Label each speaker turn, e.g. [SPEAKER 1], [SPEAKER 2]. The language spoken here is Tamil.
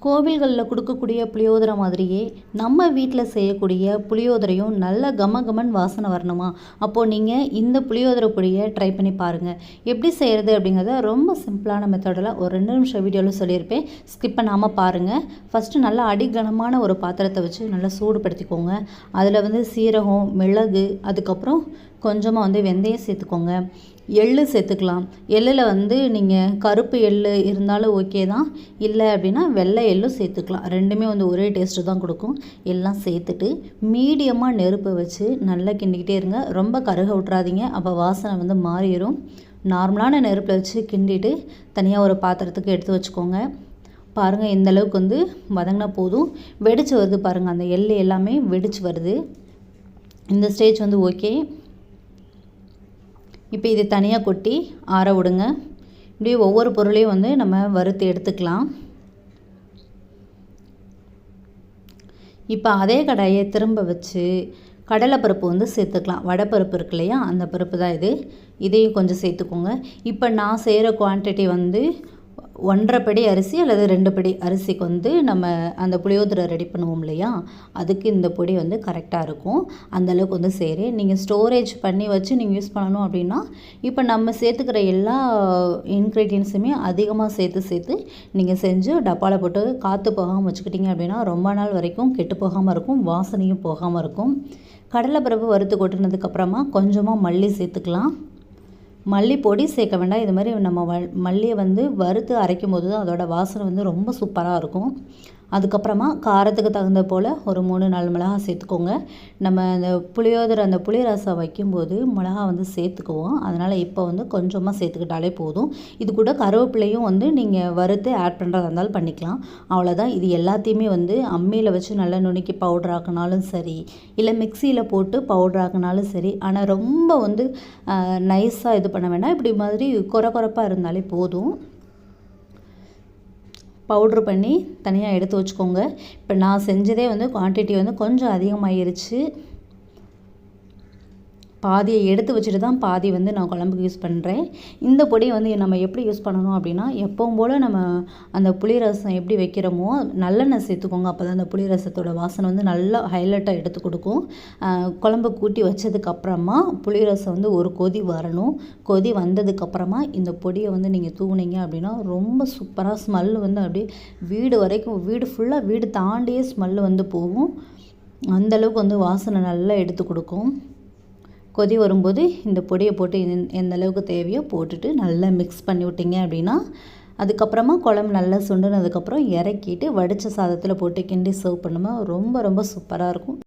[SPEAKER 1] கோவில்களில் கொடுக்கக்கூடிய புளியோதரை மாதிரியே நம்ம வீட்டில் செய்யக்கூடிய புளியோதரையும் நல்ல கமகமன் வாசனை வரணுமா? அப்போது நீங்கள் இந்த புளியோதரை பொடியை ட்ரை பண்ணி பாருங்கள். எப்படி செய்கிறது அப்படிங்கிறத ரொம்ப சிம்பிளான மெத்தடில் ஒரு 2 நிமிஷம் வீடியோவில் சொல்லியிருப்பேன். ஸ்கிப் பண்ணாமல் பாருங்கள். ஃபஸ்ட்டு நல்லா அடிகனமான ஒரு பாத்திரத்தை வச்சு நல்லா சூடுபடுத்திக்கோங்க. அதில் சீரகம், மிளகு, அதுக்கப்புறம் கொஞ்சமாக வெந்தயம் சேர்த்துக்கோங்க. எள்ளு சேர்த்துக்கலாம். எள்ளில் நீங்கள் கருப்பு எள்ளு இருந்தாலும் ஓகே தான், இல்லை அப்படின்னா வெள்ளை எள்ளும் சேர்த்துக்கலாம். ரெண்டுமே ஒரே டேஸ்ட்டு தான் கொடுக்கும். எல்லாம் சேர்த்துட்டு மீடியமாக நெருப்பை வச்சு நல்லா கிண்டிக்கிட்டே இருங்க. ரொம்ப கருக விட்றாதீங்க, அப்போ வாசனை மாறிடும். நார்மலான நெருப்பில் வச்சு கிண்டிட்டு தனியாக ஒரு பாத்திரத்துக்கு எடுத்து வச்சுக்கோங்க. பாருங்கள், இந்த அளவுக்கு வதங்கினா போதும். வெடிச்சு வருது பாருங்கள், அந்த எள்ளு எல்லாமே வெடிச்சு வருது. இந்த ஸ்டேஜ் ஓகே. இப்போ இதை தனியாக கொட்டி ஆற விடுங்க. இப்படியே ஒவ்வொரு பொருளையும் நம்ம வறுத்து எடுத்துக்கலாம். இப்போ அதே கடாயை திரும்ப வச்சு கடலைப்பருப்பு சேர்த்துக்கலாம். வடைப்பருப்பு இருக்கு இல்லையா, அந்த பருப்பு தான் இது. இதையும் கொஞ்சம் சேர்த்துக்கோங்க. இப்போ நான் செய்கிற குவான்டிட்டி 1.5 படி அரிசி அல்லது 2 படி அரிசிக்கு நம்ம அந்த புளியோதரை ரெடி பண்ணுவோம் இல்லையா, அதுக்கு இந்த பொடி கரெக்டாக இருக்கும். அந்தளவுக்கு செய்கிறேன். நீங்கள் ஸ்டோரேஜ் பண்ணி வச்சு நீங்கள் யூஸ் பண்ணணும் அப்படின்னா, இப்போ நம்ம சேர்த்துக்கிற எல்லா இன்க்ரீடியன்ஸுமே அதிகமாக சேர்த்து நீங்கள் செஞ்சு டப்பாவில் போட்டு காற்று போகாமல் வச்சுக்கிட்டிங்க அப்படின்னா ரொம்ப நாள் வரைக்கும் கெட்டு போகாமல் இருக்கும், வாசனையும் போகாமல் இருக்கும். கடலைப்பருப்பு வறுத்து கொட்டினதுக்கப்புறமா கொஞ்சமாக மல்லி சேர்த்துக்கலாம். மல்லி பொடி சேர்க்க வேண்டாம். இது மாதிரி நம்ம மல்லியை வறுத்து அரைக்கும் போது தான் அதோட வாசனை ரொம்ப சூப்பராக இருக்கும். அதுக்கப்புறமா காரத்துக்கு தகுந்த போல் ஒரு 3-4 மிளகா சேர்த்துக்கோங்க. நம்ம அந்த புளியோதரை அந்த புளி ரசம் வைக்கும்போது மிளகா சேர்த்துக்குவோம். அதனால் இப்போ கொஞ்சமாக சேர்த்துக்கிட்டாலே போதும். இது கூட கருவேப்பிலையும் நீங்கள் வறுத்து ஆட் பண்ணுறதா இருந்தாலும் பண்ணிக்கலாம். அவ்வளோதான். இது எல்லாத்தையுமே அம்மியில் வச்சு நல்லா நுணுக்கி பவுடர் ஆக்கினாலும் சரி, இல்லை மிக்சியில் போட்டு பவுடர் ஆக்கினாலும் சரி. ஆனால் ரொம்ப நைஸாக இது பண்ண வேண்டாம். இப்படி மாதிரி கொரப்பாக இருந்தாலே போதும். பவுட்ரு பண்ணி தனியாக எடுத்து வச்சுக்கோங்க. இப்போ நான் செஞ்சதே குவான்டிட்டி கொஞ்சம் அதிகமாகிருச்சு. பாதியை எடுத்து வச்சுட்டு தான் பாதி நான் குழம்புக்கு யூஸ் பண்ணுறேன். இந்த பொடியை நம்ம எப்படி யூஸ் பண்ணணும் அப்படின்னா, எப்பவும் போல் நம்ம அந்த புளி ரசம் எப்படி வைக்கிறோமோ நல்லெண்ணெய் சேர்த்துக்கோங்க. அப்போ தான் அந்த புளி ரசத்தோட வாசனை நல்லா ஹைலைட்டாக எடுத்து கொடுக்கும். குழம்பு கூட்டி வச்சதுக்கப்புறமா புளி ரசம் ஒரு கொதி வரணும். கொதி வந்ததுக்கப்புறமா இந்த பொடியை நீங்கள் தூவுனீங்க அப்படின்னா ரொம்ப சூப்பராக ஸ்மெல் அப்படியே வீடு வரைக்கும், வீடு ஃபுல்லாக, வீடு தாண்டியே ஸ்மெல்லு போகும். அந்தளவுக்கு வாசனை நல்லா எடுத்து கொடுக்கும். கொதி வரும்போது இந்த பொடியை போட்டு எந்த அளவுக்கு தேவையோ போட்டுட்டு நல்லா மிக்ஸ் பண்ணி விட்டிங்க அப்படின்னா, அதுக்கப்புறமா குழம்பு நல்லா சுண்டுனதுக்கப்புறம் இறக்கிட்டு வடித்த சாதத்தில் போட்டு கிண்டி சர்வ் பண்ணும்போது ரொம்ப ரொம்ப சூப்பராக இருக்கும்.